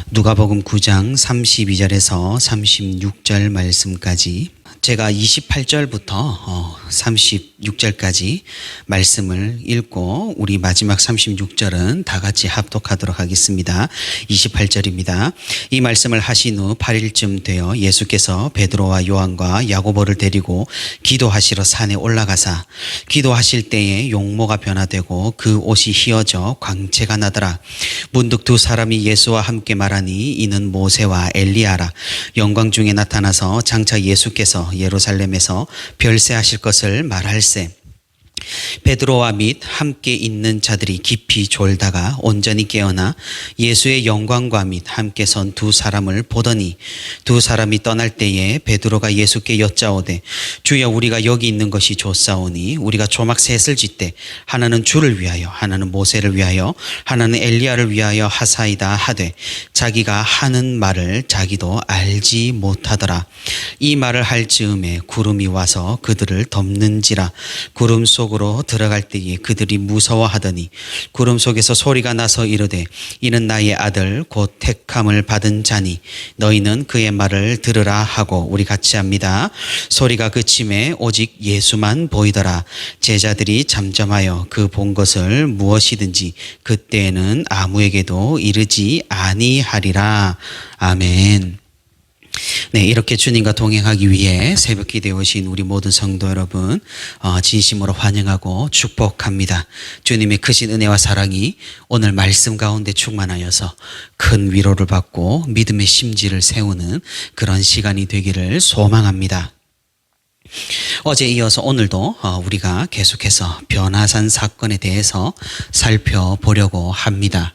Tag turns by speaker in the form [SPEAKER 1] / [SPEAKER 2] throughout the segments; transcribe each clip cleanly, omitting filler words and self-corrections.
[SPEAKER 1] 누가복음 9장 32절에서 36절 말씀까지 제가 28절부터 36절까지 말씀을 읽고 우리 마지막 36절은 다 같이 합독하도록 하겠습니다. 28절입니다. 이 말씀을 하신 후 8일쯤 되어 예수께서 베드로와 요한과 야고보를 데리고 기도하시러 산에 올라가사 기도하실 때에 용모가 변화되고 그 옷이 휘어져 광채가 나더라. 문득 두 사람이 예수와 함께 말하니 이는 모세와 엘리야라. 영광 중에 나타나서 장차 예수께서 예루살렘에서 별세하실 것을 말할세. 베드로와 및 함께 있는 자들이 깊이 졸다가 온전히 깨어나 예수의 영광과 및 함께 선 두 사람을 보더니 두 사람이 떠날 때에 베드로가 예수께 여짜오되 주여 우리가 여기 있는 것이 좋사오니 우리가 조막 셋을 짓되 하나는 주를 위하여 하나는 모세를 위하여 하나는 엘리야를 위하여 하사이다 하되 자기가 하는 말을 자기도 알지 못하더라. 이 말을 할 즈음에 구름이 와서 그들을 덮는지라. 구름 속으로 들어갈 때에 그들이 무서워하더니 구름 속에서 소리가 나서 이르되 이는 나의 아들 곧 택함을 받은 자니 너희는 그의 말을 들으라 하고 우리 같이 합니다. 소리가 그침에 오직 예수만 보이더라. 제자들이 잠잠하여 그 본 것을 무엇이든지 그때에는 아무에게도 이르지 아니하리라. 아멘. 네, 이렇게 주님과 동행하기 위해 새벽 기도에 오신 우리 모든 성도 여러분 진심으로 환영하고 축복합니다. 주님의 크신 은혜와 사랑이 오늘 말씀 가운데 충만하여서 큰 위로를 받고 믿음의 심지를 세우는 그런 시간이 되기를 소망합니다. 어제 이어서 오늘도 우리가 계속해서 변화산 사건에 대해서 살펴보려고 합니다.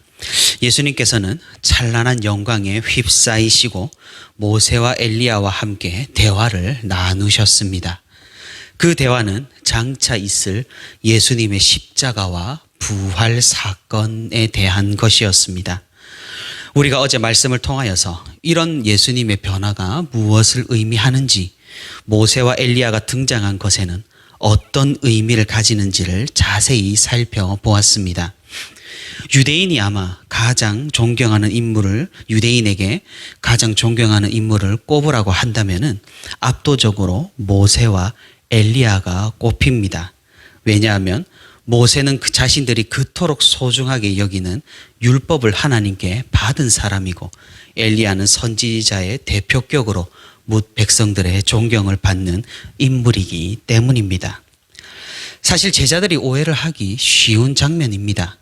[SPEAKER 1] 예수님께서는 찬란한 영광에 휩싸이시고 모세와 엘리야와 함께 대화를 나누셨습니다. 그 대화는 장차 있을 예수님의 십자가와 부활 사건에 대한 것이었습니다. 우리가 어제 말씀을 통하여서 이런 예수님의 변화가 무엇을 의미하는지, 모세와 엘리야가 등장한 것에는 어떤 의미를 가지는지를 자세히 살펴보았습니다. 유대인이 아마 가장 존경하는 인물을, 유대인에게 가장 존경하는 인물을 꼽으라고 한다면은 압도적으로 모세와 엘리야가 꼽힙니다. 왜냐하면 모세는 그 자신들이 그토록 소중하게 여기는 율법을 하나님께 받은 사람이고 엘리야는 선지자의 대표격으로 뭇 백성들의 존경을 받는 인물이기 때문입니다. 사실 제자들이 오해를 하기 쉬운 장면입니다.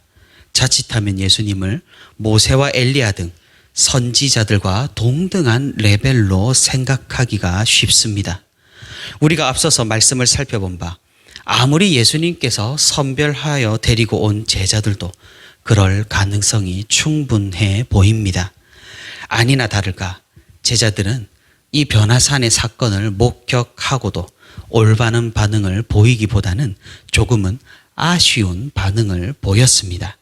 [SPEAKER 1] 자칫하면 예수님을 모세와 엘리야 등 선지자들과 동등한 레벨로 생각하기가 쉽습니다. 우리가 앞서서 말씀을 살펴본 바 아무리 예수님께서 선별하여 데리고 온 제자들도 그럴 가능성이 충분해 보입니다. 아니나 다를까 제자들은 이 변화산의 사건을 목격하고도 올바른 반응을 보이기보다는 조금은 아쉬운 반응을 보였습니다.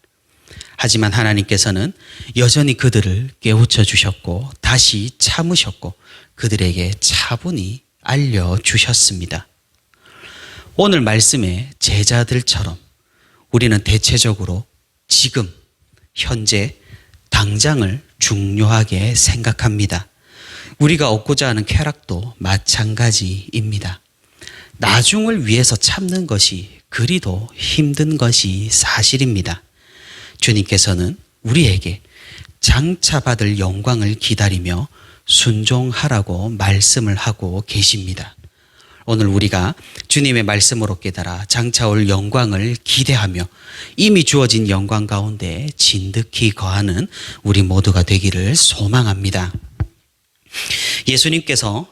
[SPEAKER 1] 하지만 하나님께서는 여전히 그들을 깨우쳐 주셨고 다시 참으셨고 그들에게 차분히 알려주셨습니다. 오늘 말씀의 제자들처럼 우리는 대체적으로 지금, 현재, 당장을 중요하게 생각합니다. 우리가 얻고자 하는 쾌락도 마찬가지입니다. 나중을 위해서 참는 것이 그리도 힘든 것이 사실입니다. 주님께서는 우리에게 장차 받을 영광을 기다리며 순종하라고 말씀을 하고 계십니다. 오늘 우리가 주님의 말씀으로 깨달아 장차 올 영광을 기대하며 이미 주어진 영광 가운데 진득히 거하는 우리 모두가 되기를 소망합니다. 예수님께서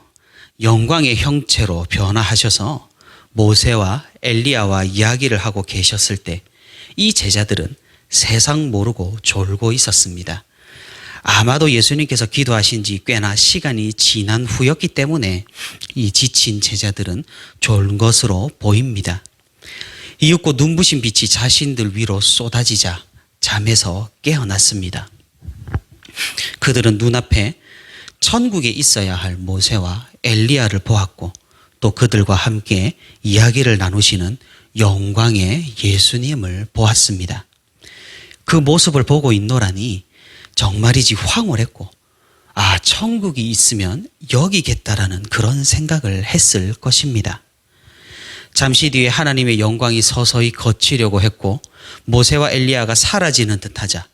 [SPEAKER 1] 영광의 형체로 변화하셔서 모세와 엘리야와 이야기를 하고 계셨을 때 이 제자들은 세상 모르고 졸고 있었습니다. 아마도 예수님께서 기도하신 지 꽤나 시간이 지난 후였기 때문에 이 지친 제자들은 졸은 것으로 보입니다. 이윽고 눈부신 빛이 자신들 위로 쏟아지자 잠에서 깨어났습니다. 그들은 눈앞에 천국에 있어야 할 모세와 엘리야를 보았고 또 그들과 함께 이야기를 나누시는 영광의 예수님을 보았습니다. 그 모습을 보고 있노라니 정말이지 황홀했고, 아, 천국이 있으면 여기겠다라는 그런 생각을 했을 것입니다. 잠시 뒤에 하나님의 영광이 서서히 걷히려고 했고 모세와 엘리야가 사라지는 듯하자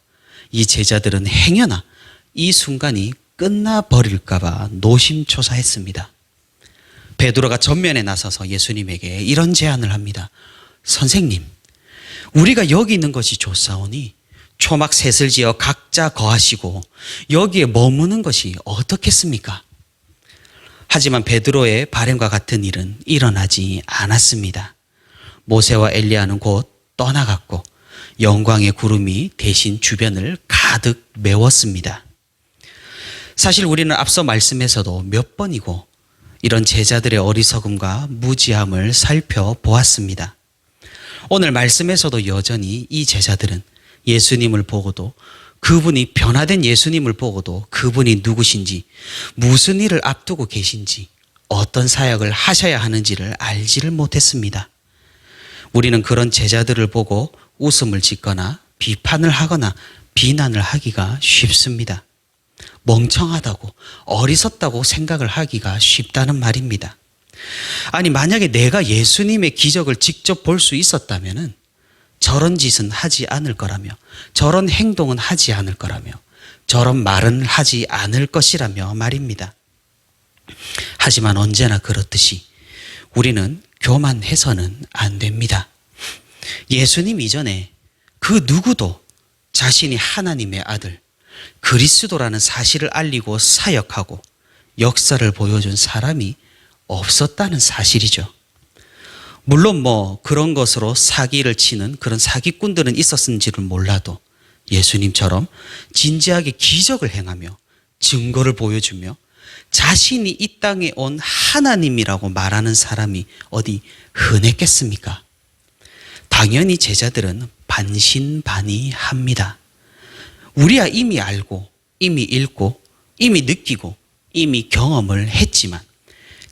[SPEAKER 1] 이 제자들은 행여나 이 순간이 끝나버릴까봐 노심초사했습니다. 베드로가 전면에 나서서 예수님에게 이런 제안을 합니다. 선생님, 우리가 여기 있는 것이 좋사오니 초막 셋을 지어 각자 거하시고 여기에 머무는 것이 어떻겠습니까? 하지만 베드로의 바램과 같은 일은 일어나지 않았습니다. 모세와 엘리야는 곧 떠나갔고 영광의 구름이 대신 주변을 가득 메웠습니다. 사실 우리는 앞서 말씀에서도 몇 번이고 이런 제자들의 어리석음과 무지함을 살펴보았습니다. 오늘 말씀에서도 여전히 이 제자들은 예수님을 보고도 그분이 변화된 예수님을 보고도 그분이 누구신지 무슨 일을 앞두고 계신지 어떤 사역을 하셔야 하는지를 알지를 못했습니다. 우리는 그런 제자들을 보고 웃음을 짓거나 비판을 하거나 비난을 하기가 쉽습니다. 멍청하다고 어리석다고 생각을 하기가 쉽다는 말입니다. 아니 만약에 내가 예수님의 기적을 직접 볼 수 있었다면은 저런 짓은 하지 않을 거라며 저런 행동은 하지 않을 거라며 저런 말은 하지 않을 것이라며 말입니다. 하지만 언제나 그렇듯이 우리는 교만해서는 안 됩니다. 예수님 이전에 그 누구도 자신이 하나님의 아들 그리스도라는 사실을 알리고 사역하고 역사를 보여준 사람이 없었다는 사실이죠. 물론 그런 것으로 사기를 치는 그런 사기꾼들은 있었는지는 몰라도 예수님처럼 진지하게 기적을 행하며 증거를 보여주며 자신이 이 땅에 온 하나님이라고 말하는 사람이 어디 흔했겠습니까? 당연히 제자들은 반신반의합니다. 우리야 이미 알고 이미 읽고 이미 느끼고 이미 경험을 했지만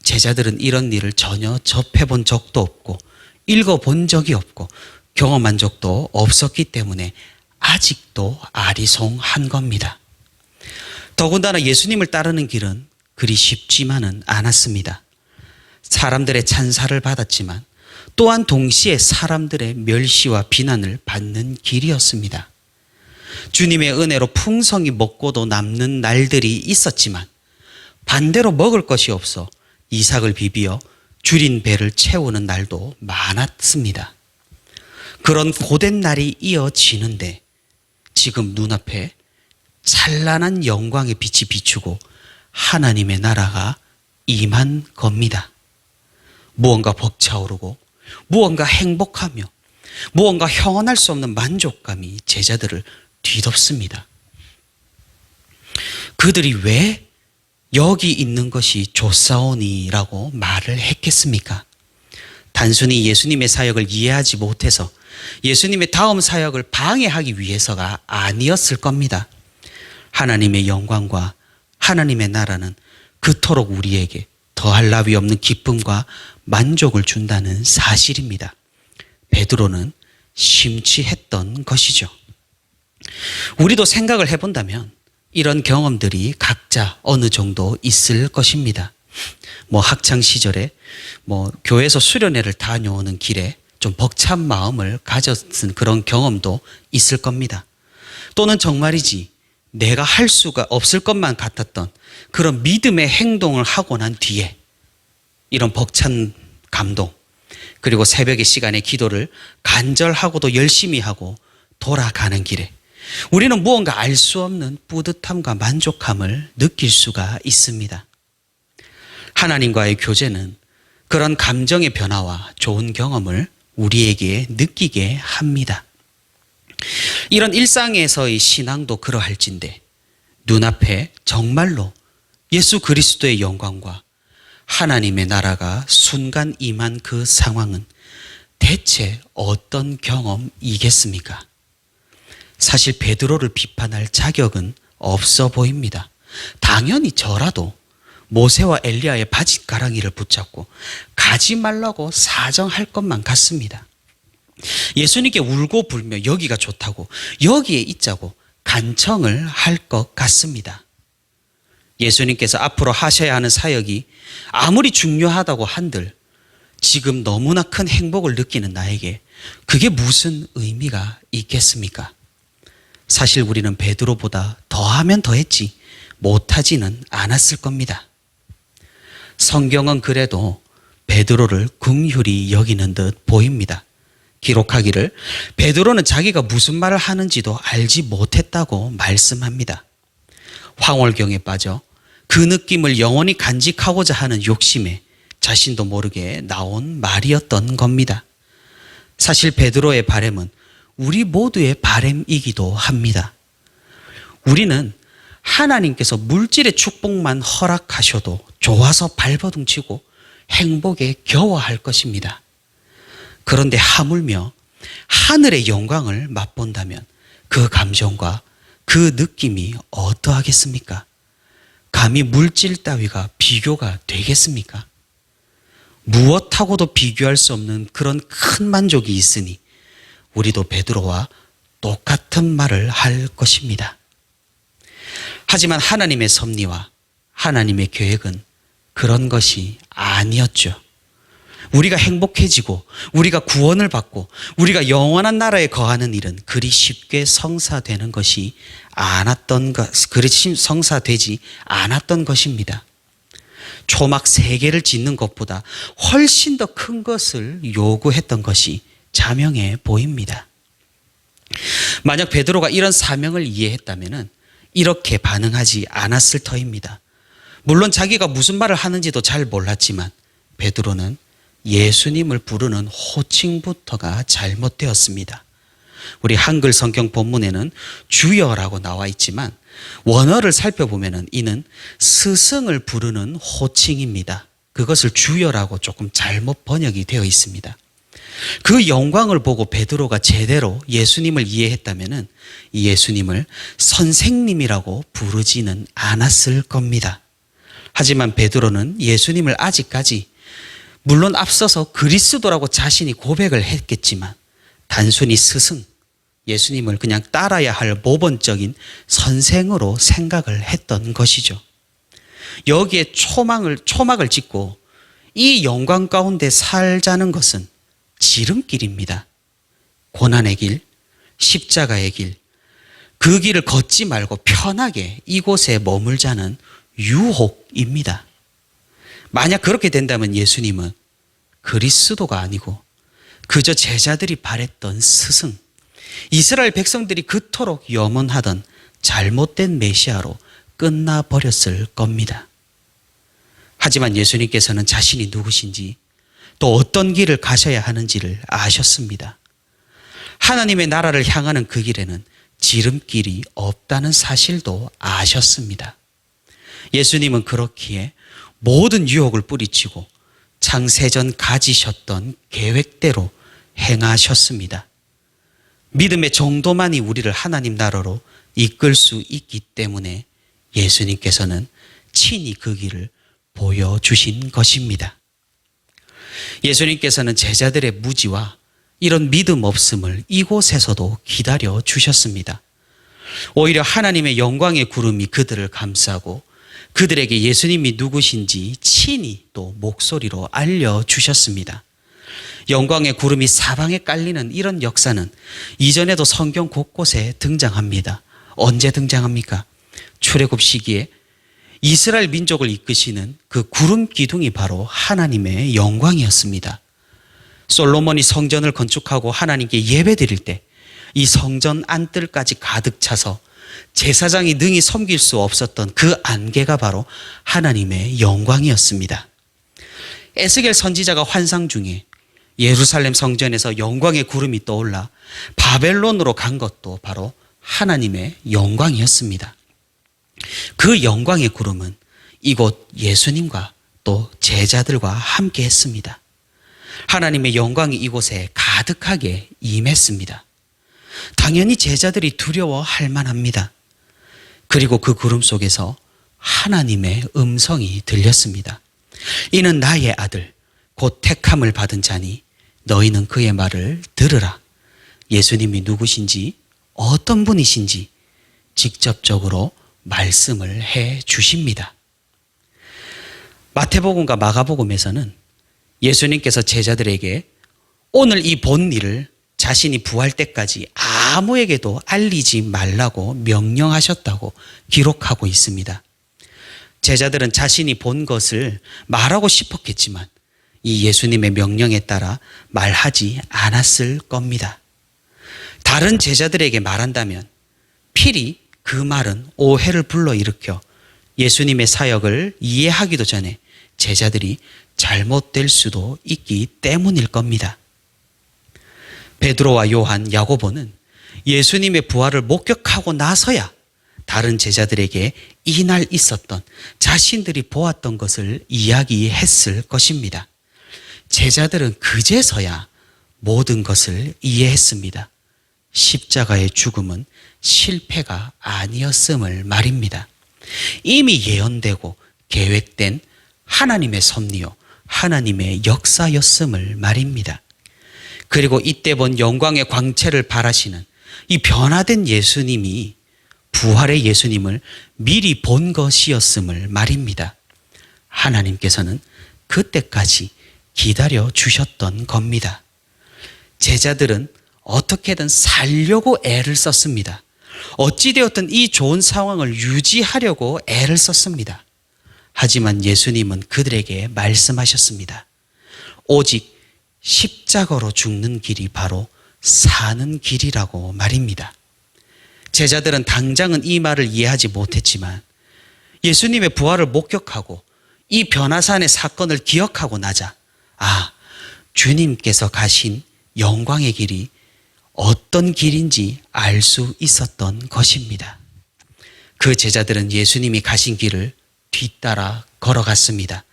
[SPEAKER 1] 제자들은 이런 일을 전혀 접해본 적도 없고 읽어본 적이 없고 경험한 적도 없었기 때문에 아직도 아리송한 겁니다. 더군다나 예수님을 따르는 길은 그리 쉽지만은 않았습니다. 사람들의 찬사를 받았지만 또한 동시에 사람들의 멸시와 비난을 받는 길이었습니다. 주님의 은혜로 풍성히 먹고도 남는 날들이 있었지만 반대로 먹을 것이 없어 이삭을 비비어 줄인 배를 채우는 날도 많았습니다. 그런 고된 날이 이어지는데 지금 눈앞에 찬란한 영광의 빛이 비추고 하나님의 나라가 임한 겁니다. 무언가 벅차오르고 무언가 행복하며 무언가 형언할 수 없는 만족감이 제자들을 뒤덮습니다. 그들이 왜 여기 있는 것이 좋사오니라고 말을 했겠습니까? 단순히 예수님의 사역을 이해하지 못해서 예수님의 다음 사역을 방해하기 위해서가 아니었을 겁니다. 하나님의 영광과 하나님의 나라는 그토록 우리에게 더할 나위 없는 기쁨과 만족을 준다는 사실입니다. 베드로는 심취했던 것이죠. 우리도 생각을 해본다면 이런 경험들이 각자 어느 정도 있을 것입니다. 학창 시절에 교회에서 수련회를 다녀오는 길에 좀 벅찬 마음을 가졌은 그런 경험도 있을 겁니다. 또는 정말이지 내가 할 수가 없을 것만 같았던 그런 믿음의 행동을 하고 난 뒤에 이런 벅찬 감동, 그리고 새벽의 시간에 기도를 간절하고도 열심히 하고 돌아가는 길에 우리는 무언가 알 수 없는 뿌듯함과 만족함을 느낄 수가 있습니다. 하나님과의 교제는 그런 감정의 변화와 좋은 경험을 우리에게 느끼게 합니다. 이런 일상에서의 신앙도 그러할진데 눈앞에 정말로 예수 그리스도의 영광과 하나님의 나라가 순간 임한 그 상황은 대체 어떤 경험이겠습니까? 사실 베드로를 비판할 자격은 없어 보입니다. 당연히 저라도 모세와 엘리야의 바짓가랑이를 붙잡고 가지 말라고 사정할 것만 같습니다. 예수님께 울고 불며 여기가 좋다고 여기에 있자고 간청을 할 것 같습니다. 예수님께서 앞으로 하셔야 하는 사역이 아무리 중요하다고 한들 지금 너무나 큰 행복을 느끼는 나에게 그게 무슨 의미가 있겠습니까? 사실 우리는 베드로보다 더하면 더했지 못하지는 않았을 겁니다. 성경은 그래도 베드로를 긍휼히 여기는 듯 보입니다. 기록하기를 베드로는 자기가 무슨 말을 하는지도 알지 못했다고 말씀합니다. 황홀경에 빠져 그 느낌을 영원히 간직하고자 하는 욕심에 자신도 모르게 나온 말이었던 겁니다. 사실 베드로의 바램은 우리 모두의 바램이기도 합니다. 우리는 하나님께서 물질의 축복만 허락하셔도 좋아서 발버둥치고 행복에 겨워할 것입니다. 그런데 하물며 하늘의 영광을 맛본다면 그 감정과 그 느낌이 어떠하겠습니까? 감히 물질 따위가 비교가 되겠습니까? 무엇하고도 비교할 수 없는 그런 큰 만족이 있으니 우리도 베드로와 똑같은 말을 할 것입니다. 하지만 하나님의 섭리와 하나님의 계획은 그런 것이 아니었죠. 우리가 행복해지고 우리가 구원을 받고 우리가 영원한 나라에 거하는 일은 그리 쉽게 성사되는 것이 그리 성사되지 않았던 것입니다. 초막 3개를 짓는 것보다 훨씬 더 큰 것을 요구했던 것이 자명해 보입니다. 만약 베드로가 이런 사명을 이해했다면 이렇게 반응하지 않았을 터입니다. 물론 자기가 무슨 말을 하는지도 잘 몰랐지만 베드로는 예수님을 부르는 호칭부터가 잘못되었습니다. 우리 한글 성경 본문에는 주여라고 나와 있지만 원어를 살펴보면 이는 스승을 부르는 호칭입니다. 그것을 주여라고 조금 잘못 번역이 되어 있습니다. 그 영광을 보고 베드로가 제대로 예수님을 이해했다면 예수님을 선생님이라고 부르지는 않았을 겁니다. 하지만 베드로는 예수님을 아직까지 물론 앞서서 그리스도라고 자신이 고백을 했겠지만 단순히 스승, 예수님을 그냥 따라야 할 모범적인 선생으로 생각을 했던 것이죠. 여기에 초막을 짓고 이 영광 가운데 살자는 것은 지름길입니다. 고난의 길, 십자가의 길, 그 길을 걷지 말고 편하게 이곳에 머물자는 유혹입니다. 만약 그렇게 된다면 예수님은 그리스도가 아니고 그저 제자들이 바랬던 스승, 이스라엘 백성들이 그토록 염원하던 잘못된 메시아로 끝나버렸을 겁니다. 하지만 예수님께서는 자신이 누구신지 또 어떤 길을 가셔야 하는지를 아셨습니다. 하나님의 나라를 향하는 그 길에는 지름길이 없다는 사실도 아셨습니다. 예수님은 그렇기에 모든 유혹을 뿌리치고 창세전 가지셨던 계획대로 행하셨습니다. 믿음의 정도만이 우리를 하나님 나라로 이끌 수 있기 때문에 예수님께서는 친히 그 길을 보여주신 것입니다. 예수님께서는 제자들의 무지와 이런 믿음 없음을 이곳에서도 기다려 주셨습니다. 오히려 하나님의 영광의 구름이 그들을 감싸고 그들에게 예수님이 누구신지 친히 또 목소리로 알려주셨습니다. 영광의 구름이 사방에 깔리는 이런 역사는 이전에도 성경 곳곳에 등장합니다. 언제 등장합니까? 출애굽 시기에 이스라엘 민족을 이끄시는 그 구름 기둥이 바로 하나님의 영광이었습니다. 솔로몬이 성전을 건축하고 하나님께 예배드릴 때 이 성전 안뜰까지 가득 차서 제사장이 능히 섬길 수 없었던 그 안개가 바로 하나님의 영광이었습니다. 에스겔 선지자가 환상 중에 예루살렘 성전에서 영광의 구름이 떠올라 바벨론으로 간 것도 바로 하나님의 영광이었습니다. 그 영광의 구름은 이곳 예수님과 또 제자들과 함께 했습니다. 하나님의 영광이 이곳에 가득하게 임했습니다. 당연히 제자들이 두려워할 만합니다. 그리고 그 구름 속에서 하나님의 음성이 들렸습니다. 이는 나의 아들 곧 택함을 받은 자니 너희는 그의 말을 들으라. 예수님이 누구신지 어떤 분이신지 직접적으로 말씀을 해 주십니다. 마태복음과 마가복음에서는 예수님께서 제자들에게 오늘 이 본 일을 자신이 부활 때까지 아무에게도 알리지 말라고 명령하셨다고 기록하고 있습니다. 제자들은 자신이 본 것을 말하고 싶었겠지만 이 예수님의 명령에 따라 말하지 않았을 겁니다. 다른 제자들에게 말한다면 필히 그 말은 오해를 불러일으켜 예수님의 사역을 이해하기도 전에 제자들이 잘못될 수도 있기 때문일 겁니다. 베드로와 요한, 야고보는 예수님의 부활을 목격하고 나서야 다른 제자들에게 이날 있었던 자신들이 보았던 것을 이야기했을 것입니다. 제자들은 그제서야 모든 것을 이해했습니다. 십자가의 죽음은 실패가 아니었음을 말입니다. 이미 예언되고 계획된 하나님의 섭리요, 하나님의 역사였음을 말입니다. 그리고 이때 본 영광의 광채를 바라시는 이 변화된 예수님이 부활의 예수님을 미리 본 것이었음을 말입니다. 하나님께서는 그때까지 기다려 주셨던 겁니다. 제자들은 어떻게든 살려고 애를 썼습니다. 어찌되었든 이 좋은 상황을 유지하려고 애를 썼습니다. 하지만 예수님은 그들에게 말씀하셨습니다. 오직 십자가로 죽는 길이 바로 사는 길이라고 말입니다. 제자들은 당장은 이 말을 이해하지 못했지만 예수님의 부활을 목격하고 이 변화산의 사건을 기억하고 나자 주님께서 가신 영광의 길이 어떤 길인지 알 수 있었던 것입니다. 그 제자들은 예수님이 가신 길을 뒤따라 걸어갔습니다.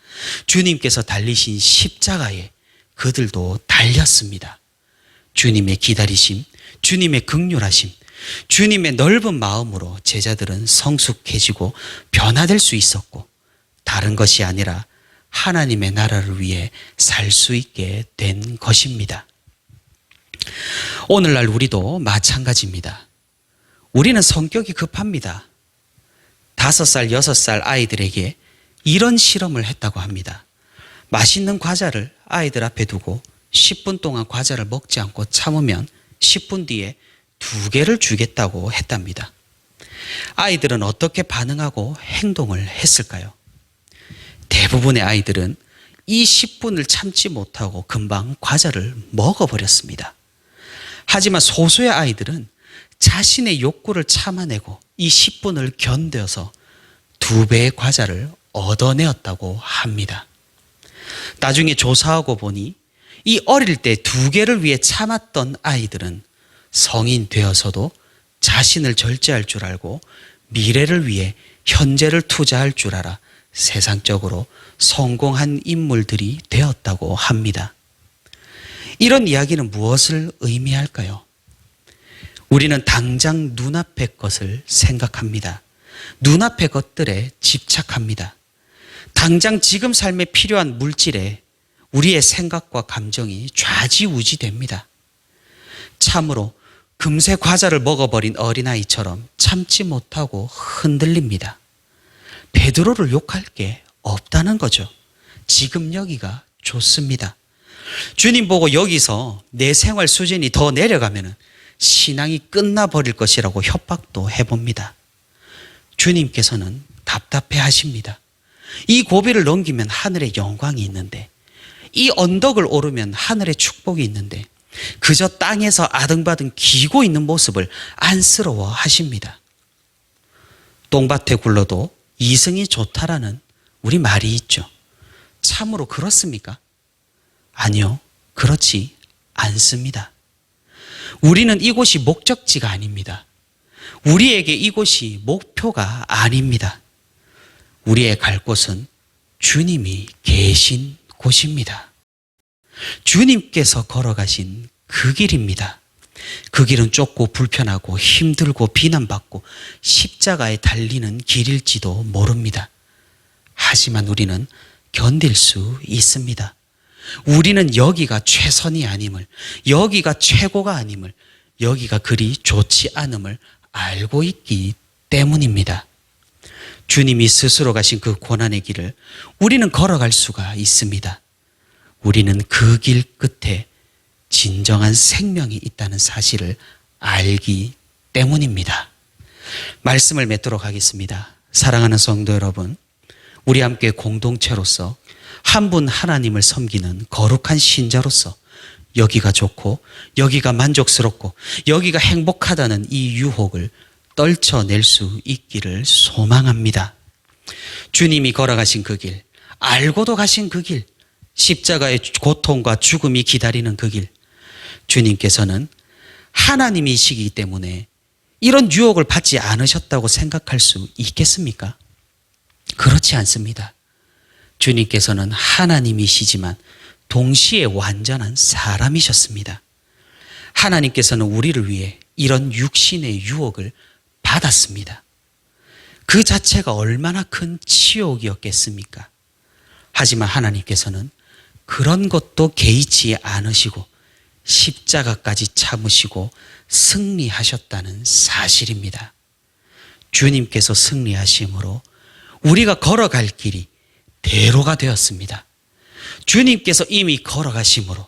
[SPEAKER 1] 주님께서 달리신 십자가에 그들도 달렸습니다. 주님의 기다리심, 주님의 긍휼하심, 주님의 넓은 마음으로 제자들은 성숙해지고 변화될 수 있었고 다른 것이 아니라 하나님의 나라를 위해 살 수 있게 된 것입니다. 오늘날 우리도 마찬가지입니다. 우리는 성격이 급합니다. 5살, 6살 아이들에게 이런 실험을 했다고 합니다. 맛있는 과자를 아이들 앞에 두고 10분 동안 과자를 먹지 않고 참으면 10분 뒤에 2개를 주겠다고 했답니다. 아이들은 어떻게 반응하고 행동을 했을까요? 대부분의 아이들은 이 10분을 참지 못하고 금방 과자를 먹어버렸습니다. 하지만 소수의 아이들은 자신의 욕구를 참아내고 이 10분을 견뎌서 2배의 과자를 얻어내었다고 합니다. 나중에 조사하고 보니 이 어릴 때 2개를 위해 참았던 아이들은 성인 되어서도 자신을 절제할 줄 알고 미래를 위해 현재를 투자할 줄 알아 세상적으로 성공한 인물들이 되었다고 합니다. 이런 이야기는 무엇을 의미할까요? 우리는 당장 눈앞의 것을 생각합니다. 눈앞의 것들에 집착합니다. 당장 지금 삶에 필요한 물질에 우리의 생각과 감정이 좌지우지됩니다. 참으로 금세 과자를 먹어버린 어린아이처럼 참지 못하고 흔들립니다. 베드로를 욕할 게 없다는 거죠. 지금 여기가 좋습니다. 주님 보고 여기서 내 생활 수준이 더 내려가면 신앙이 끝나버릴 것이라고 협박도 해봅니다. 주님께서는 답답해 하십니다. 이 고비를 넘기면 하늘의 영광이 있는데, 이 언덕을 오르면 하늘의 축복이 있는데, 그저 땅에서 아등바등 기고 있는 모습을 안쓰러워 하십니다. 똥밭에 굴러도 이승이 좋다라는 우리 말이 있죠. 참으로 그렇습니까? 아니요, 그렇지 않습니다. 우리는 이곳이 목적지가 아닙니다. 우리에게 이곳이 목표가 아닙니다. 우리의 갈 곳은 주님이 계신 곳입니다. 주님께서 걸어가신 그 길입니다. 그 길은 좁고 불편하고 힘들고 비난받고 십자가에 달리는 길일지도 모릅니다. 하지만 우리는 견딜 수 있습니다. 우리는 여기가 최선이 아님을, 여기가 최고가 아님을, 여기가 그리 좋지 않음을 알고 있기 때문입니다. 주님이 스스로 가신 그 고난의 길을 우리는 걸어갈 수가 있습니다. 우리는 그 길 끝에 진정한 생명이 있다는 사실을 알기 때문입니다. 말씀을 맺도록 하겠습니다. 사랑하는 성도 여러분, 우리 함께 공동체로서 한 분 하나님을 섬기는 거룩한 신자로서 여기가 좋고 여기가 만족스럽고 여기가 행복하다는 이 유혹을 떨쳐낼 수 있기를 소망합니다. 주님이 걸어가신 그 길, 알고도 가신 그 길, 십자가의 고통과 죽음이 기다리는 그 길, 주님께서는 하나님이시기 때문에 이런 유혹을 받지 않으셨다고 생각할 수 있겠습니까? 그렇지 않습니다. 주님께서는 하나님이시지만 동시에 완전한 사람이셨습니다. 하나님께서는 우리를 위해 이런 육신의 유혹을 받았습니다. 그 자체가 얼마나 큰 치욕이었겠습니까? 하지만 하나님께서는 그런 것도 개의치 않으시고 십자가까지 참으시고 승리하셨다는 사실입니다. 주님께서 승리하심으로 우리가 걸어갈 길이 대로가 되었습니다. 주님께서 이미 걸어가심으로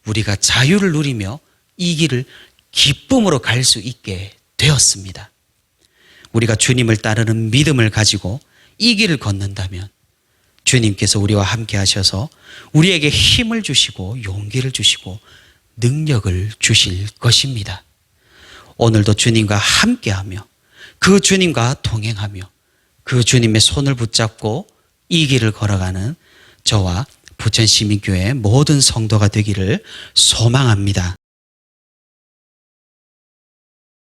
[SPEAKER 1] 우리가 자유를 누리며 이 길을 기쁨으로 갈 수 있게 되었습니다. 우리가 주님을 따르는 믿음을 가지고 이 길을 걷는다면 주님께서 우리와 함께 하셔서 우리에게 힘을 주시고 용기를 주시고 능력을 주실 것입니다. 오늘도 주님과 함께하며 그 주님과 동행하며 그 주님의 손을 붙잡고 이 길을 걸어가는 저와 부천시민교회 모든 성도가 되기를 소망합니다.